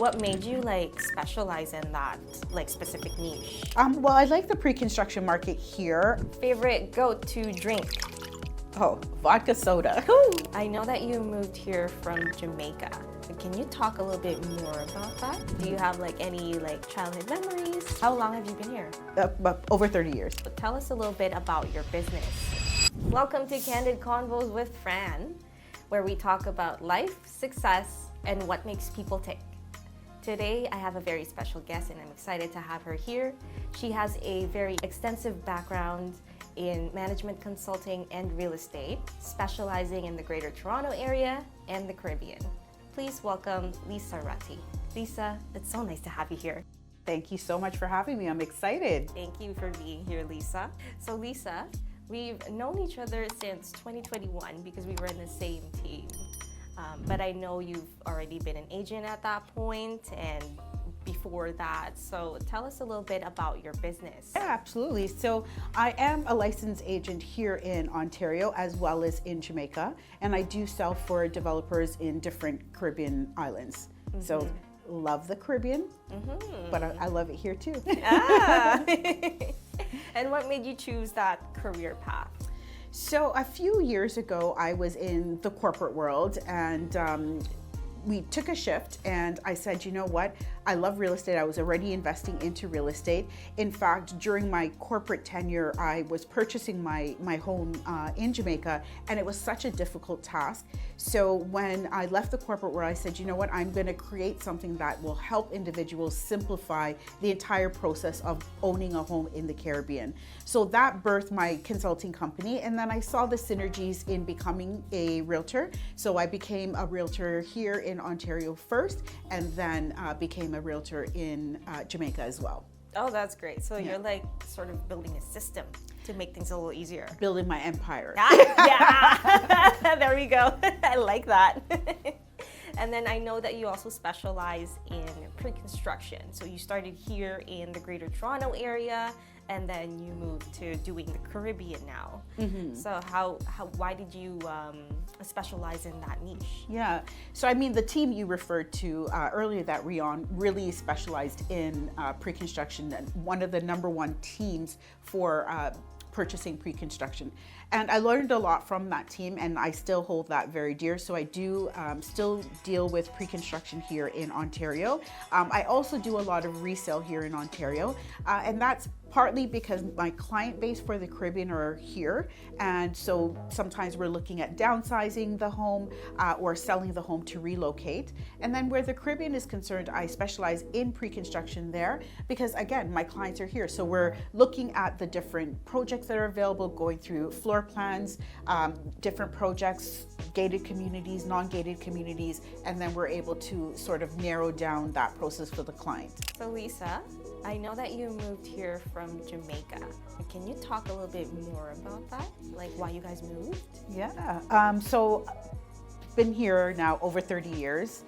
What made you like specialize in that like specific niche? Well, I like the pre-construction market here. Favorite go-to drink? Oh, vodka soda. I know that you moved here from Jamaica. Can you talk a little bit more about that? Do you have like any like childhood memories? How long have you been here? Over 30 years. Tell us a little bit about your business. Welcome to Candid Convos with Fran, where we talk about life, success, and what makes people tick. Today, I have a very special guest and I'm excited to have her here. She has a very extensive background in management consulting and real estate, specializing in the Greater Toronto Area and the Caribbean. Please welcome Lisa Rutty. Lisa, it's so nice to have you here. Thank you so much for having me. I'm excited. Thank you for being here, Lisa. So Lisa, we've known each other since 2021 because we were in the same team. But I know you've already been an agent at that point and before that. So tell us a little bit about your business. Yeah, absolutely. So I am a licensed agent here in Ontario as well as in Jamaica. And I do sell for developers in different Caribbean islands. Mm-hmm. So love the Caribbean, but I love it here too. Ah. And what made you choose that career path? So a few years ago, I was in the corporate world and we took a shift and I said, you know what? I love real estate. I was already investing into real estate. In fact, during my corporate tenure, I was purchasing my home in Jamaica and it was such a difficult task. So when I left the corporate world, I said, you know what? I'm going to create something that will help individuals simplify the entire process of owning a home in the Caribbean. So that birthed my consulting company. And then I saw the synergies in becoming a realtor. So I became a realtor here in Ontario first, and then became a realtor in Jamaica as well. Oh, that's great. So you're like sort of building a system to make things a little easier. Building my empire. Yeah, there we go. I like that. And then I know that you also specialize in pre-construction. So you started here in the Greater Toronto Area, and then you moved to doing the Caribbean now. Mm-hmm. So why did you specialize in that niche? Yeah, so I mean the team you referred to earlier that Rion really specialized in pre-construction, one of the #1 teams for purchasing pre-construction. And I learned a lot from that team and I still hold that very dear. So I do still deal with pre-construction here in Ontario. I also do a lot of resale here in Ontario. And that's partly because my client base for the Caribbean are here. And so sometimes we're looking at downsizing the home or selling the home to relocate. And then where the Caribbean is concerned, I specialize in pre-construction there because again, my clients are here. So we're looking at the different projects that are available, going through floor plans, different projects, gated communities, non-gated communities, and then we're able to sort of narrow down that process for the client. So Lisa, I know that you moved here from Jamaica. Can you talk a little bit more about that? Like why you guys moved? Yeah, so been here now over 30 years.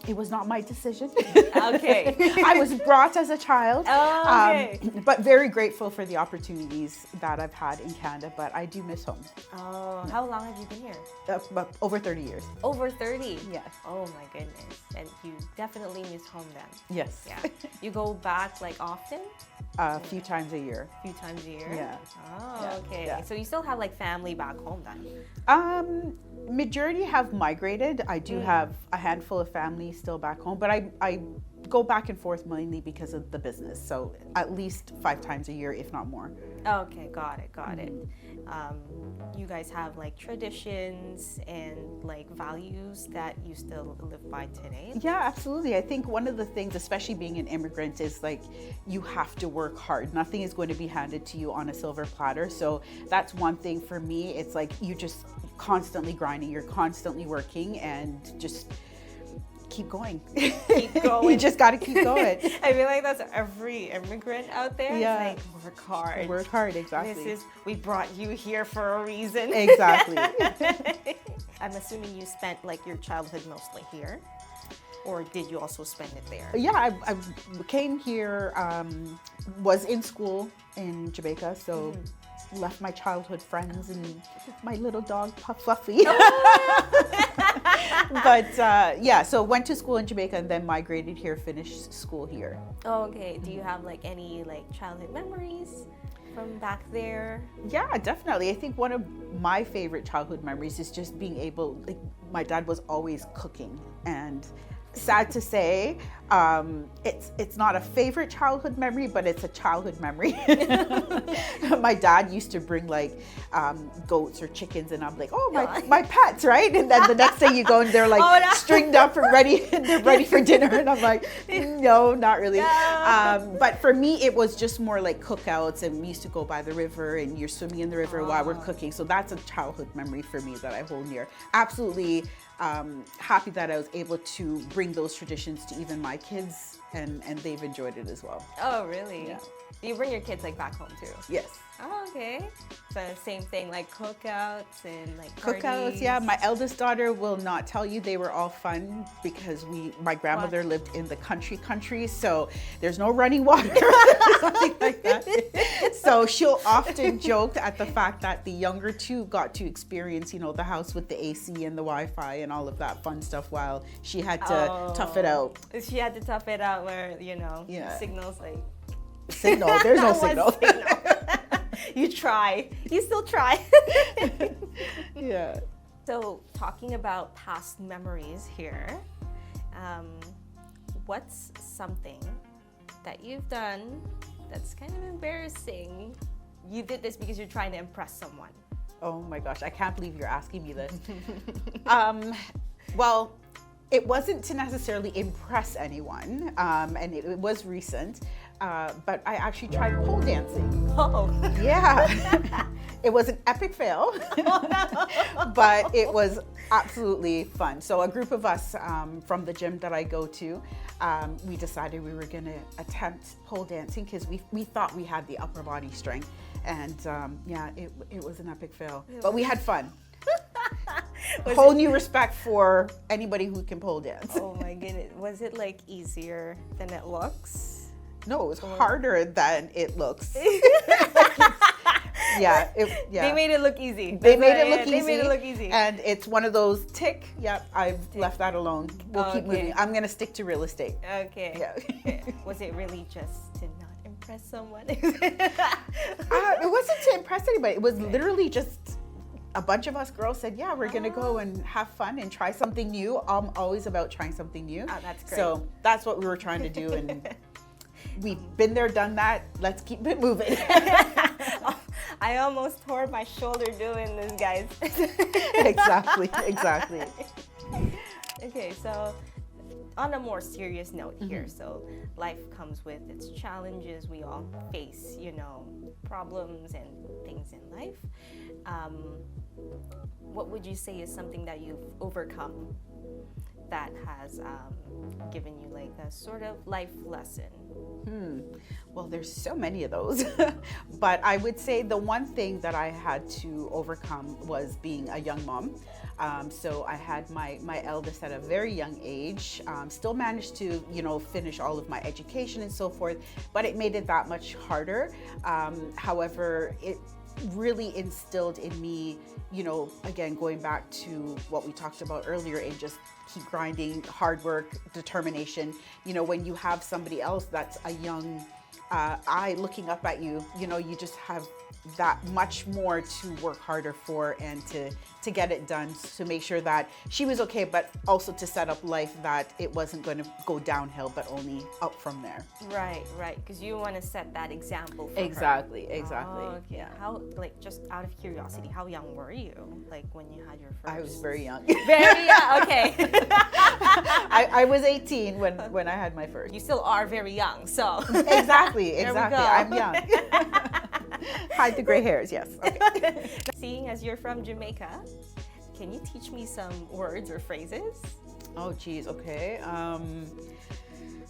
It was not my decision. Okay. I was brought as a child. Oh, okay. But very grateful for the opportunities that I've had in Canada, but I do miss home. Oh, how long have you been here? Over 30 years. Over 30? Yes. Oh my goodness. And you definitely miss home then. Yes. Yeah. You go back like often? A few times a year. A few times a year? Yeah. Oh, yeah. okay. Yeah. So you still have like family back home then? Majority have migrated. I do have a handful of family still back home, but I go back and forth mainly because of the business. So at least 5 times a year, if not more. Okay, got it. You guys have like traditions and like values that you still live by today? Yeah, absolutely. I think one of the things, especially being an immigrant, is like you have to work hard. Nothing is going to be handed to you on a silver platter. So that's one thing for me. It's like you just constantly grinding, you're constantly working and just keep going. Keep going. You just got to keep going. I feel like that's every immigrant out there. Yeah. It's like work hard. Work hard, exactly. We brought you here for a reason. Exactly. I'm assuming you spent like your childhood mostly here, or did you also spend it there? Yeah, I came here, was in school in Jamaica, so left my childhood friends and my little dog Fluffy. But yeah, so went to school in Jamaica and then migrated here, finished school here. Oh, okay. Do you have like any like childhood memories from back there? Yeah, definitely. I think one of my favorite childhood memories is just being able, like, my dad was always cooking, and sad to say, it's not a favorite childhood memory, but it's a childhood memory. My dad used to bring like goats or chickens, and I'm like, oh, my pets, right? And then the next day you go and they're like stringed up and ready, and they're ready for dinner, and I'm like, no, not really. No. But for me, it was just more like cookouts, and we used to go by the river, and you're swimming in the river while we're cooking. So that's a childhood memory for me that I hold near. Absolutely happy that I was able to bring those traditions to even my kids, and they've enjoyed it as well. Oh, really? Yeah. Do you bring your kids like back home too? Yes. Oh, okay. So same thing, like cookouts and like parties. Cookouts, yeah. My eldest daughter will not tell you they were all fun because my grandmother lived in the country, so there's no running water or something like that. So she'll often joke at the fact that the younger two got to experience, the house with the AC and the Wi-Fi and all of that fun stuff, while she had to tough it out. She had to tough it out where, signals like... Signal, there's no signal. You try. You still try. Yeah. So talking about past memories here, what's something that you've done that's kind of embarrassing? You did this because you're trying to impress someone. Oh my gosh, I can't believe you're asking me this. Well, it wasn't to necessarily impress anyone, and it was recent. But I actually tried pole dancing. Oh. Yeah. It was an epic fail, but it was absolutely fun. So a group of us from the gym that I go to, we decided we were going to attempt pole dancing because we thought we had the upper body strength. And yeah, it was an epic fail, but we had fun. Whole new respect for anybody who can pole dance. Oh my goodness. Was it like easier than it looks? No, it was harder than it looks. Yeah. They made it look easy. They made it look easy. easy. And it's one of those I've left that alone. We'll keep moving. I'm going to stick to real estate. Okay. Yeah. Okay. Was it really just to not impress someone? It wasn't to impress anybody. It was literally just a bunch of us girls said, yeah, we're going to go and have fun and try something new. I'm always about trying something new. Oh, that's great. So that's what we were trying to do. And we've been there, done that. Let's keep it moving. I almost tore my shoulder doing this, guys. Exactly. Okay, so on a more serious note here, so life comes with its challenges. We all face, problems and things in life. What would you say is something that you've overcome that has given you like a sort of life lesson? Well, there's so many of those, but I would say the one thing that I had to overcome was being a young mom. So I had my eldest at a very young age, still managed to, finish all of my education and so forth, but it made it that much harder. However, it really instilled in me, again, going back to what we talked about earlier, and just keep grinding, hard work, determination. When you have somebody else that's a young eye looking up at you, you just have that much more to work harder for and to get it done, to make sure that she was okay, but also to set up life that it wasn't going to go downhill, but only up from there. Right, because you want to set that example for Exactly. her. Oh, okay. Yeah. How, just out of curiosity, how young were you, when you had your first? I was very young. Very young, okay. I was 18 when I had my first. You still are very young, so. Exactly. There we go. I'm young. Hide the gray hairs, yes. Okay. Seeing as you're from Jamaica, can you teach me some words or phrases? Oh, geez, okay.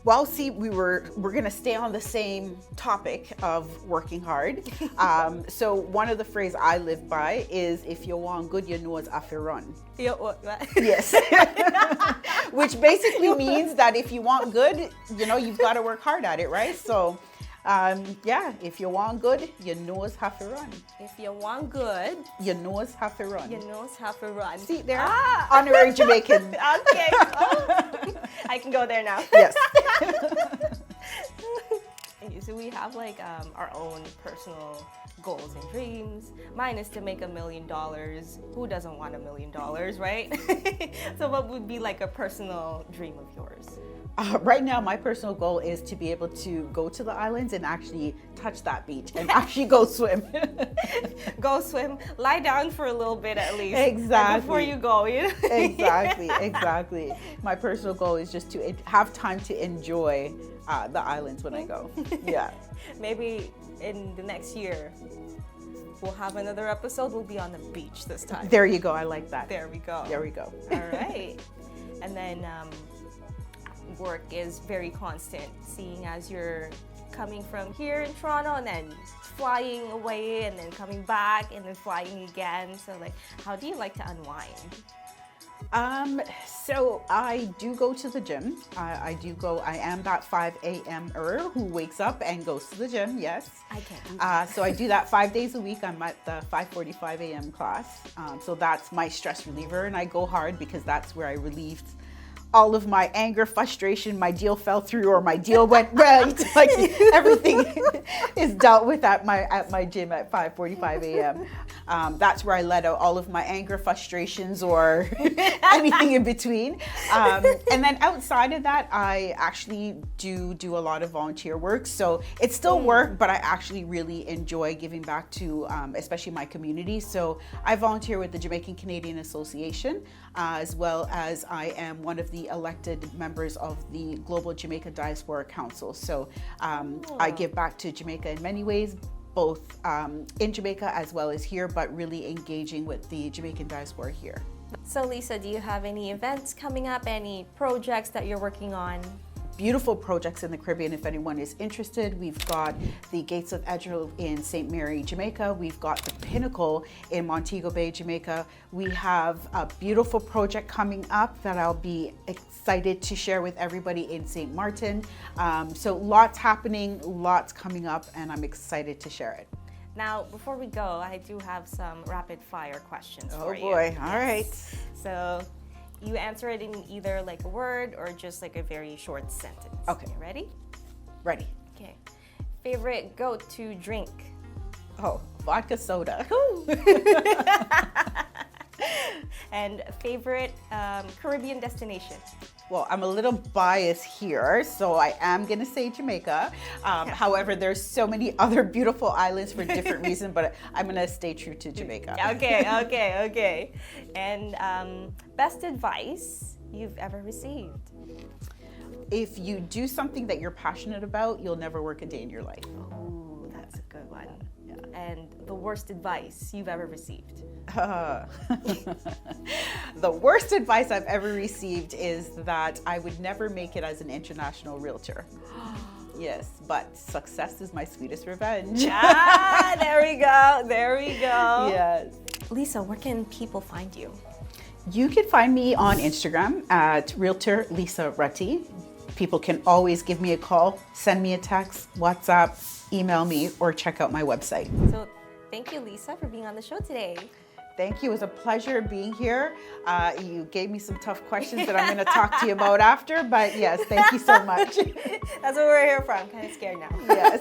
Well, see, we're gonna stay on the same topic of working hard. So one of the phrases I live by is, if you want good, you know it's a fi run. What? Yes. Which basically means that if you want good, you've got to work hard at it, right? So Yeah, if you want good, your nose have to run. If you want good, Your nose have to run. your nose have to run. See there? Ah! Honorary Jamaican. Okay. Oh. I can go there now. Yes. So we have like our own personal goals and dreams. Mine is to make $1 million. Who doesn't want $1 million, right? So what would be like a personal dream of yours? Right now, my personal goal is to be able to go to the islands and actually touch that beach and actually go swim. Go swim, lie down for a little bit at least. Exactly. Before you go, you know? Exactly. My personal goal is just to have time to enjoy the islands when I go. Yeah. Maybe in the next year, we'll have another episode. We'll be on the beach this time. There you go. I like that. There we go. There we go. All right. And then work is very constant, seeing as you're coming from here in Toronto and then flying away and then coming back and then flying again. So like, how do you like to unwind? So I do go to the gym. I do go. I am that 5 a.m.er who wakes up and goes to the gym. Yes. I can't do that. So I do that 5 days a week. I'm at the 5:45 a.m. class. So that's my stress reliever, and I go hard because that's where I relieved all of my anger, frustration. My deal fell through or my deal went right. Like everything is dealt with at my gym at 5:45 a.m. That's where I let out all of my anger, frustrations, or anything in between. And then outside of that, I actually do a lot of volunteer work. So it's still work, but I actually really enjoy giving back to especially my community. So I volunteer with the Jamaican Canadian Association, as well as I am one of the elected members of the Global Jamaica Diaspora Council. So I give back to Jamaica in many ways, both in Jamaica as well as here, but really engaging with the Jamaican diaspora here. So Lisa, do you have any events coming up, any projects that you're working on? Beautiful projects in the Caribbean. If anyone is interested, we've got the Gates of Edgehill in St. Mary, Jamaica. We've got the Pinnacle in Montego Bay, Jamaica. We have a beautiful project coming up that I'll be excited to share with everybody in St. Martin. So lots happening, lots coming up, and I'm excited to share it. Now, before we go, I do have some rapid fire questions for you. Oh boy, all right. So you answer it in either like a word or just like a very short sentence. Okay. You ready? Ready. Okay. Favorite go-to drink? Oh, vodka soda. And favorite Caribbean destination? Well, I'm a little biased here, so I am going to say Jamaica. However, there's so many other beautiful islands for different reasons, but I'm going to stay true to Jamaica. Okay. And best advice you've ever received? If you do something that you're passionate about, you'll never work a day in your life. Oh, that's a good one. Yeah. And the worst advice you've ever received? The worst advice I've ever received is that I would never make it as an international realtor. Yes, but success is my sweetest revenge. There we go. Yes. Lisa, where can people find you? You can find me on Instagram at Realtor Lisa Rutty. People can always give me a call, send me a text, WhatsApp, email me, or check out my website. So thank you, Lisa, for being on the show today. Thank you. It was a pleasure being here. You gave me some tough questions that I'm going to talk to you about after, but yes, thank you so much. That's what we're here for. I'm kind of scared now. Yes.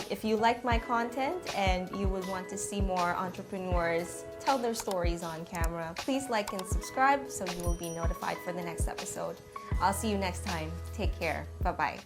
If you like my content and you would want to see more entrepreneurs tell their stories on camera, please like and subscribe so you will be notified for the next episode. I'll see you next time. Take care. Bye-bye.